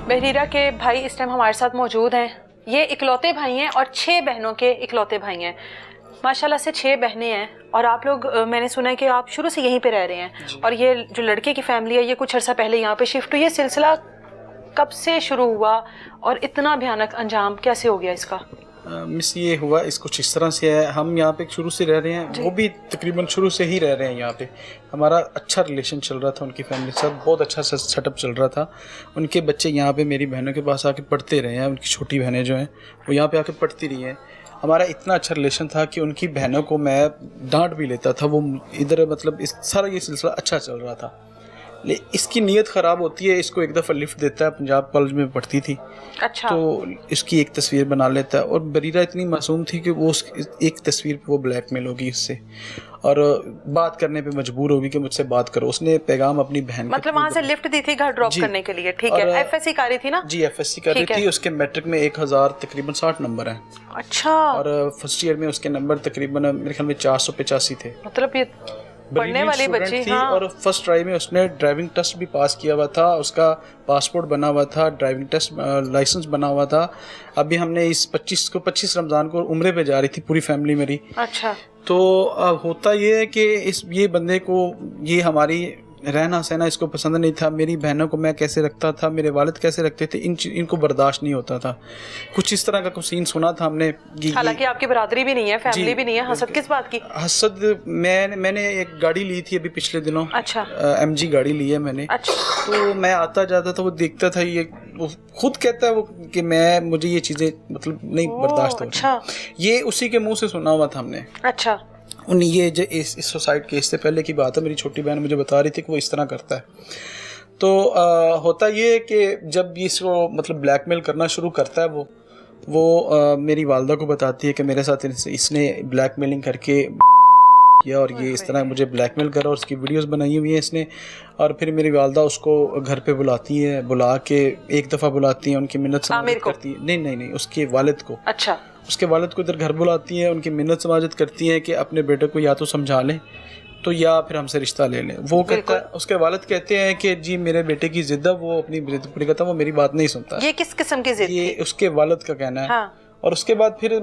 Bagheera के भाई इस टाइम हमारे साथ मौजूद हैं। ये इकलौते भाई हैं और 6 बहनों के इकलौते भाई हैं। माशाल्लाह से 6 बहनें हैं और आप लोग मैंने सुना है कि आप शुरू से यहीं पे रह रहे हैं और ये जो लड़के की फैमिली है ये कुछ अर्सा पहले यहाँ पे शिफ्ट हुई है। सिलसिला कब से शुरू हुआ और इतना भयानक अंजाम कैसे हो गया इसका? मिस ये हुआ इस कुछ इस तरह से है, हम यहाँ पे शुरू से रह रहे हैं, वो भी तकरीबन शुरू से ही रह रहे हैं यहाँ पे। हमारा अच्छा रिलेशन चल रहा था उनकी फैमिली के साथ, बहुत अच्छा सेटअप चल रहा था। उनके बच्चे यहाँ पे मेरी बहनों के पास आके पढ़ते रहे हैं, उनकी छोटी बहनें जो हैं वो यहाँ पे आके पढ़ती रही हैं। हमारा इतना अच्छा रिलेशन था कि उनकी बहनों को मैं डांट भी लेता था, वो इधर मतलब इस सारा ये सिलसिला अच्छा चल रहा था। इसकी नीयत ख़राब होती है, इसको एक दफ़ा लिफ्ट देता है, पंजाब कॉलेज में पढ़ती थी। अच्छा। तो इसकी एक तस्वीर बना लेता है और बरीरा इतनी मासूम थी कि वो एक तस्वीर पे वो ब्लैकमेल होगी इससे और बात करने पे मजबूर होगी कि मुझसे बात करो। उसने पैगाम अपनी बहन मतलब वहाँ से लिफ्ट दी थी घर ड्रॉप करने के लिए, ठीक है। एफएससी कर रही थी ना? जी एफएससी कर रही थी। उसके मैट्रिक में 1000 तकरीबन 60 नंबर हैं। अच्छा। और फर्स्ट ईयर में उसके नंबर तकरीबन मेरे ख्याल में 485 थे। मतलब ये पढ़ने वाली बच्ची थी। हाँ। और फर्स्ट ट्राई में उसने ड्राइविंग टेस्ट भी पास किया हुआ था, उसका पासपोर्ट बना हुआ था, ड्राइविंग टेस्ट लाइसेंस बना हुआ था। अभी हमने इस 25 रमज़ान को उम्रे पे जा रही थी पूरी फैमिली मेरी। अच्छा। तो होता ये है कि ये बंदे को ये हमारी रहना सहना इसको पसंद नहीं था। मेरी बहनों को मैं कैसे रखता था, मेरे वालिद कैसे रखते थे, इनको बर्दाश्त नहीं होता था। कुछ इस तरह का कुछ सीन सुना था हमने। हालांकि आपकी बरादरी भी नहीं है, फैमिली भी नहीं है। हसद किस बात की? हसद मैंने एक गाड़ी ली थी अभी पिछले दिनों। अच्छा। MG गाड़ी ली है मैंने। अच्छा। तो मैं आता जाता था, वो देखता था, ये वो खुद कहता है वो कि मुझे ये चीज़ें मतलब नहीं बर्दाश्त होती। अच्छा। ये उसी के मुँह से सुना हुआ था हमने। अच्छा। ये जो इस सुसाइड केस से पहले की बात है, मेरी छोटी बहन मुझे बता रही थी कि वो इस तरह करता है। तो होता ये है कि जब इसको मतलब ब्लैकमेल करना शुरू करता है वो मेरी वालदा को बताती है कि मेरे साथ इसने ब्लैकमेलिंग करके किया और ये इस तरह मुझे ब्लैकमेल करा और उसकी वीडियोस बनाई हुई है इसने। और फिर मेरी वालदा उसको घर पे बुलाती है, बुला के एक दफ़ा बुलाती है, उनकी मिन्नत समाजत करती है। नहीं, उसके वालिद को। अच्छा। उसके वालिद को इधर घर बुलाती हैं, उनकी मिन्नत समाजत करती हैं कि अपने बेटे को या तो समझा लें तो या फिर हमसे रिश्ता ले लें। वो कहता है, उसके वालिद कहते हैं कि जी मेरे बेटे की जिद है, वो अपनी जिद पूरी करता है, वो मेरी बात नहीं सुनता। ये किस किस्म की जिद? ये उसके वालिद का कहना है। हाँ। और उसके बाद फिर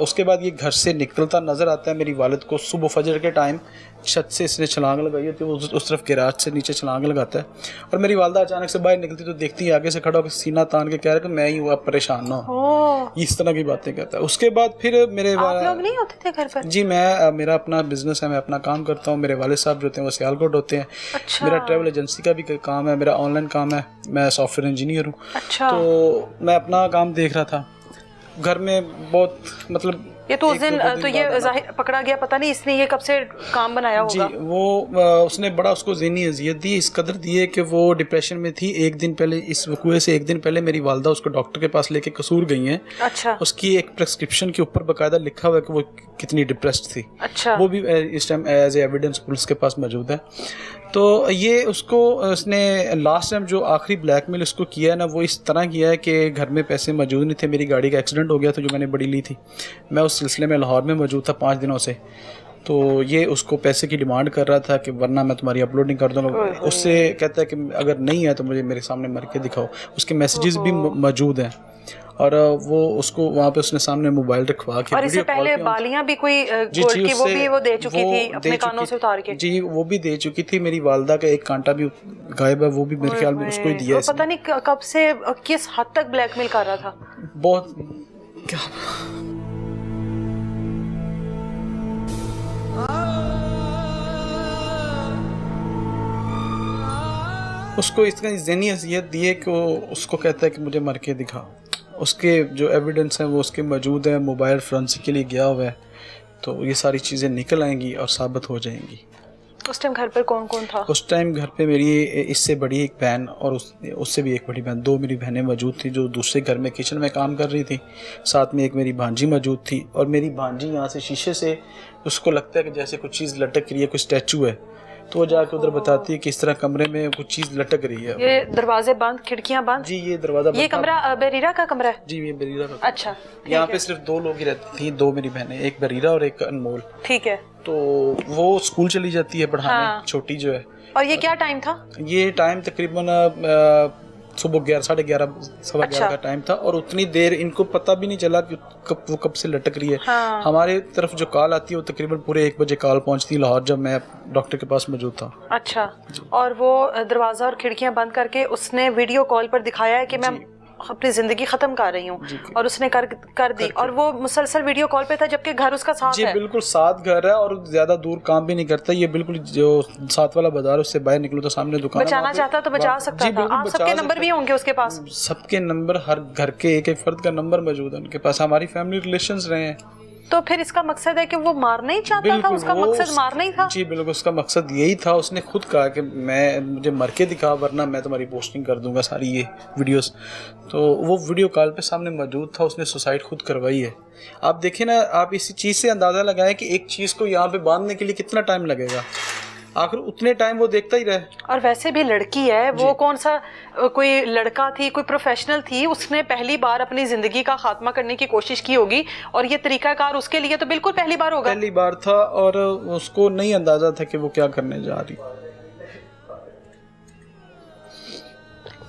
उसके बाद ये घर से निकलता नज़र आता है मेरी वालिद को। सुबह फजर के टाइम छत से इसने छलांग लगाई होती है, वो उस तरफ गिराज से नीचे छलांग लगाता है और मेरी वालदा अचानक से बाहर निकलती तो देखती है आगे से खड़ा होकर सीना तान के कह रहा है कि मैं ही हुआ, परेशान ना हो। इस तरह की बातें कहता है। उसके बाद फिर आप लोग नहीं होते थे घर पर? जी मेरा अपना बिजनेस है, मैं अपना काम करता हूँ। मेरे वालिद साहब जो होते हैं वो सियालकोट होते हैं। अच्छा। मेरा ट्रैवल एजेंसी का भी काम है, मेरा ऑनलाइन काम है, मैं सॉफ्टवेयर इंजीनियर हूँ। अच्छा। तो मैं अपना काम देख रहा था। घर में बहुत मतलब ये तो उस दिन तो ये जाहिर पकड़ा गया, पता नहीं इसने ये कब से काम बनाया होगा। जी वो उसने बड़ा उसको ज़हनी अजियत दी, इस कदर दी है कि वो डिप्रेशन में थी। एक दिन पहले, इस वकूए से एक दिन पहले मेरी वालदा उसको डॉक्टर के पास लेके कसूर गई हैं। अच्छा। उसकी एक प्रेस्क्रिप्शन के ऊपर बाकायदा लिखा हुआ है कि वो कितनी डिप्रेस्ड थी। अच्छा। वो भी इस टाइम एज एविडेंस पुलिस के पास मौजूद है। तो ये उसने लास्ट टाइम जो आखिरी ब्लैकमेल उसको किया है ना, वो इस तरह किया है कि घर में पैसे मौजूद नहीं थे। मेरी गाड़ी का एक्सीडेंट हो गया था जो मैंने बड़ी ली थी, मैं उस सिलसिले में लाहौर में मौजूद था 5 दिनों से। तो ये उसको पैसे की डिमांड कर रहा था कि वरना मैं तुम्हारी अपलोडिंग कर दूंगा। उससे कहता है कि अगर नहीं है तो मुझे मेरे सामने मर के दिखाओ। उसके मैसेजेस भी मौजूद हैं और वो उसको वहाँ पे उसने सामने मोबाइल रखवा के। और इससे पहले बालियां भी कोई गोल्ड की वो दे चुकी थी अपने कानों से उतार के। जी वो भी दे चुकी थी। मेरी वालदा का एक कांटा भी गायब है, वो भी मेरे ख्याल में उसको ही दिया है। पता नहीं कब से किस हद तक ब्लैकमेल कर रहा था। बहुत क्या उसको इतना ज़हनी अज़ियत दी है कि वो उसको कहता है कि मुझे मर के दिखा। उसके जो एविडेंस हैं वो उसके मौजूद है, मोबाइल फोरेंसिक के लिए गया हुआ है, तो ये सारी चीज़ें निकल आएंगी और साबित हो जाएंगी। उस टाइम घर पर कौन कौन था? उस टाइम घर पे मेरी इससे बड़ी एक बहन और उससे भी एक बड़ी बहन, 2 मेरी बहनें मौजूद थी जो दूसरे घर में किचन में काम कर रही थी। साथ में एक मेरी भांजी मौजूद थी और मेरी भांजी यहाँ से शीशे से उसको लगता है कि जैसे कुछ चीज़ लटक रही है, कोई स्टैचू है, तो वो जाके उधर बताती है कि इस तरह कमरे में कुछ चीज़ लटक रही है। ये दरवाजे बंद, खिड़कियाँ बंद? जी ये दरवाजा बंद। ये कमरा बरीरा का कमरा है? जी ये बरीरा का। अच्छा। यहाँ पे सिर्फ 2 लोग ही रहती थी, 2 मेरी बहनें, एक बरीरा और एक अनमोल। ठीक है। तो वो स्कूल चली जाती है पढ़ाने। हाँ। छोटी जो है। और ये क्या टाइम था? ये टाइम तकरीबन सुबह 11, 11:30, 11:15 का टाइम था और उतनी देर इनको पता भी नहीं चला कि कब से लटक रही है। हाँ। हमारे तरफ जो कॉल आती है वो तकरीबन पूरे 1 बजे कॉल पहुंचती है लाहौर, जब मैं डॉक्टर के पास मौजूद था। अच्छा, और वो दरवाज़ा और खिड़कियां बंद करके उसने वीडियो कॉल पर दिखाया है कि मैं अपनी जिंदगी खत्म कर रही हूँ, और उसने कर दी, और वो मुसलसल वीडियो कॉल पे था जबकि घर उसका साथ जी है। बिल्कुल साथ घर है और ज्यादा दूर काम भी नहीं करता। ये बिल्कुल जो साथ वाला बाजार, उससे बाहर निकलो तो सामने दुकान। बचाना चाहता तो बचा सकता था। आप सबके नंबर भी होंगे उसके पास? सबके नंबर, हर घर के एक फर्द का नंबर मौजूद है उनके पास। हमारी फैमिली रिलेशंस रहे हैं। तो फिर इसका मकसद है कि वो मारना ही चाहता था, उसका मकसद मारना ही था। जी बिल्कुल, उसका मकसद यही था। उसने खुद कहा कि मुझे मर के दिखा वरना मैं तुम्हारी पोस्टिंग कर दूंगा सारी ये वीडियोस। तो वो वीडियो कॉल पे सामने मौजूद था, उसने सुसाइड खुद करवाई है। आप देखें ना, आप इसी चीज़ से अंदाज़ा लगाएं कि एक चीज़ को यहाँ पे बांधने के लिए कितना टाइम लगेगा। आखिर उतने टाइम वो देखता ही रहे। और वैसे भी लड़की है वो, कौन सा कोई लड़का थी, कोई प्रोफेशनल थी, उसने पहली बार अपनी जिंदगी का खात्मा करने की कोशिश की होगी, और ये तरीकाकार उसके लिए तो बिल्कुल पहली बार होगा। पहली बार था और उसको नहीं अंदाजा था कि वो क्या करने जा रही।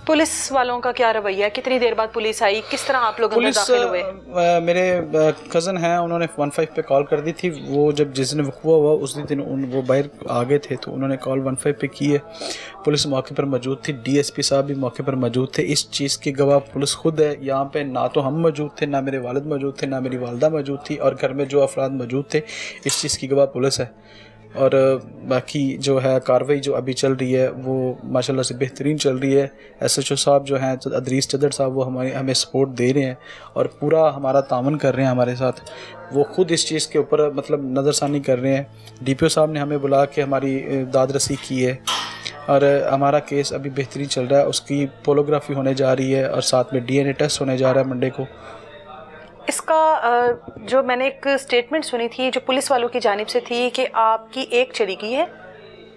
पुलिस वालों का क्या रवैया? कितनी देर बाद पुलिस आई? किस तरह आप लोग अंदर दाखिल हुए? मेरे कज़न हैं, उन्होंने 15 पे कॉल कर दी थी। वो जब जिस दिन वक़्वा हुआ उस दिन वो बाहर आ गए थे, तो उन्होंने कॉल 15 पे की है। पुलिस मौके पर मौजूद थी, डीएसपी साहब भी मौके पर मौजूद थे। इस चीज़ की गवाह पुलिस खुद है। यहाँ पे ना तो हम मौजूद थे, ना मेरे वालिद मौजूद थे, ना मेरी वालदा मौजूद थी, और घर में जो अफराद मौजूद थे, इस चीज़ की गवाह पुलिस है। और बाकी जो है कार्रवाई जो अभी चल रही है वो माशाल्लाह से बेहतरीन चल रही है। SHO साहब जो हैं अदरीस चदर साहब, वो हमें सपोर्ट दे रहे हैं और पूरा हमारा तावन कर रहे हैं हमारे साथ। वो ख़ुद इस चीज़ के ऊपर मतलब नज़रसानी कर रहे हैं। DPO साहब ने हमें बुला के हमारी दादरसी की है और हमारा केस अभी बेहतरीन चल रहा है। उसकी पोलोग्राफी होने जा रही है और साथ में DNA टेस्ट होने जा रहा है मंडे को। इसका जो मैंने एक स्टेटमेंट सुनी थी जो पुलिस वालों की जानिब से थी कि आपकी एक चली गई है,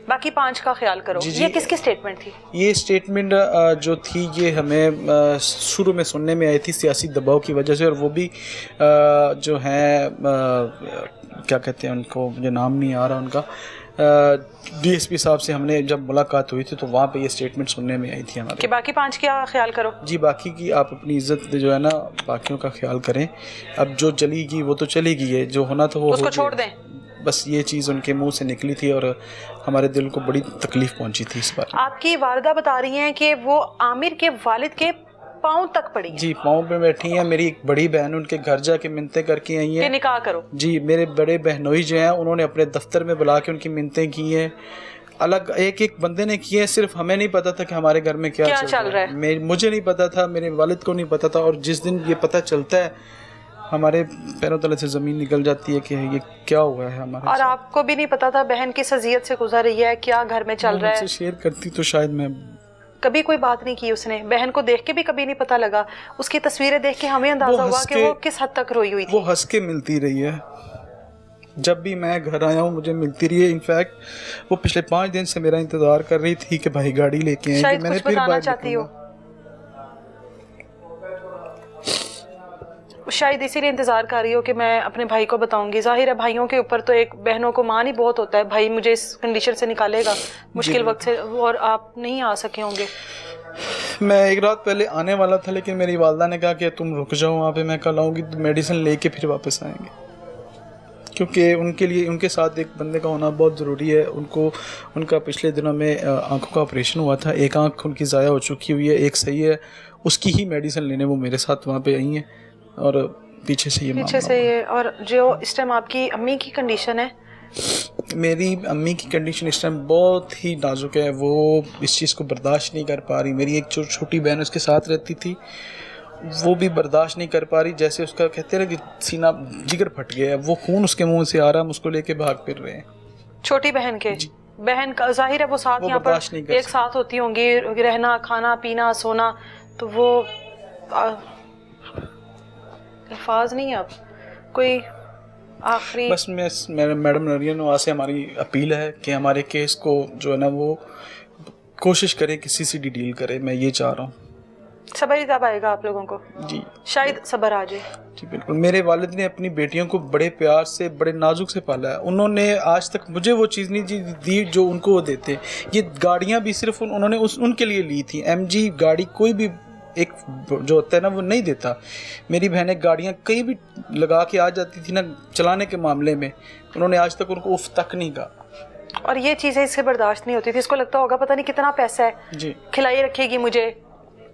बाकी 5 का ख्याल करो। ये किसकी स्टेटमेंट थी? ये स्टेटमेंट जो थी ये हमें शुरू में सुनने में आई थी सियासी दबाव की वजह से, और वो भी जो हैं क्या कहते हैं उनको, मुझे नाम नहीं आ रहा उनका, DSP साहब से हमने जब मुलाकात हुई थी तो वहाँ पे ये स्टेटमेंट सुनने में आई थी हमारे कि बाकी 5 का ख्याल करो। जी, बाकी की आप अपनी इज्जत जो है ना, बाकियों का ख्याल करें। अब जो चलेगी वो तो चलेगी है, जो होना तो वो उसको छोड़ दें। बस ये चीज़ उनके मुंह से निकली थी और हमारे दिल को बड़ी तकलीफ पहुंची थी इस बार। आपकी वालिदा बता रही हैं कि वो आमिर के वालिद के पाँव तक पड़ी है। जी, पाँव पे बैठी हैं। मेरी एक बड़ी बहन उनके घर जाके मिन्नतें करके आई हैं कि निकाह करो। जी, मेरे बड़े बहनोई जो हैं उन्होंने अपने दफ्तर में बुला के उनकी मिन्नतें की हैं। अलग एक बंदे ने किए हैं। सिर्फ हमें नहीं पता था कि हमारे घर में क्या चल रहा है। मुझे नहीं पता था, मेरे वालिद को नहीं पता था, और जिस दिन ये पता चलता है हमारे पैरों तले से ज़मीन निकल जाती है कि ये क्या हुआ है हमारे। और आपको भी नहीं पता था बहन किस अज़ियत से गुजर रही है, क्या घर में चल रहा है। शेयर करती तो शायद मैं। कभी कोई बात नहीं की उसने? बहन को देख के भी कभी नहीं पता लगा? उसकी तस्वीरें देख के हमें अंदाजा हुआ कि वो किस हद तक रोई हुई थी। वो हंस के मिलती रही है। जब भी मैं घर आया हूँ मुझे मिलती रही है। इनफैक्ट वो पिछले 5 दिन से मेरा इंतजार कर रही थी कि भाई गाड़ी लेके आएंगे। शायद मैंने फिर बताना चाहती हो, शायद इसीलिए इंतजार कर रही हो कि मैं अपने भाई को बताऊंगी। जाहिर है भाइयों के ऊपर तो एक बहनों को मान ही बहुत होता है, भाई मुझे इस कंडीशन से निकालेगा मुश्किल वक्त से, और आप नहीं आ सके होंगे। मैं एक रात पहले आने वाला था लेकिन मेरी वालदा ने कहा कि तुम रुक जाओ वहाँ पे, मैं कल आऊँगी तो मेडिसिन लेके फिर वापस आएंगे, क्योंकि उनके लिए उनके साथ एक बंदे का होना बहुत ज़रूरी है। उनका पिछले दिनों में आंखों का ऑपरेशन हुआ था, एक आंख उनकी ज़ाया हो चुकी हुई है, एक सही है। उसकी ही मेडिसिन लेने वो मेरे साथ वहाँ पे आई हैं और पीछे से ये। और जो इस टाइम आपकी अम्मी की कंडीशन है? मेरी अम्मी की कंडीशन इस टाइम बहुत ही नाजुक है। वो इस चीज़ को बर्दाश्त नहीं कर पा रही। मेरी एक छोटी बहन उसके साथ रहती थी, वो भी बर्दाश्त नहीं कर पा रही। जैसे उसका कहते हैं कि सीना जिगर फट गया है, वो खून उसके मुंह से आ रहा है, उसको लेके भाग फिर रहे हैं। छोटी बहन के? बहन का जाहिर है वो साथ यहाँ पर एक साथ होती होंगी, रहना, खाना, पीना, सोना, तो वो अल्फाज नहीं। अब कोई आखिरी बस मैं मैडम नरियन नवाज से हमारी अपील है कि हमारे केस को जो है ना वो कोशिश करे कि CCD डील करे। मैं ये चाह रहा हूँ। सब्र ही तब आएगा आप लोगों को जी, शायद सब्र आ जाए। जी बिल्कुल। मेरे वालिद ने अपनी बेटियों को बड़े प्यार से बड़े नाजुक से पाला है। उन्होंने आज तक मुझे वो चीज़ नहीं दी जो उनको वो देते। ये गाड़ियाँ भी सिर्फ उन्होंने उनके लिए ली थी। MG गाड़ी कोई भी एक जो होता है ना वो नहीं देता। मेरी बहनें गाड़ियाँ कहीं भी लगा के आ जाती थी ना चलाने के मामले में, उन्होंने आज तक उनको उफ तक नहीं कहा। और ये चीज़ें इससे बर्दाश्त नहीं होती थी। इसको लगता होगा पता नहीं कितना पैसा है, जी, खिलाई रखेगी मुझे,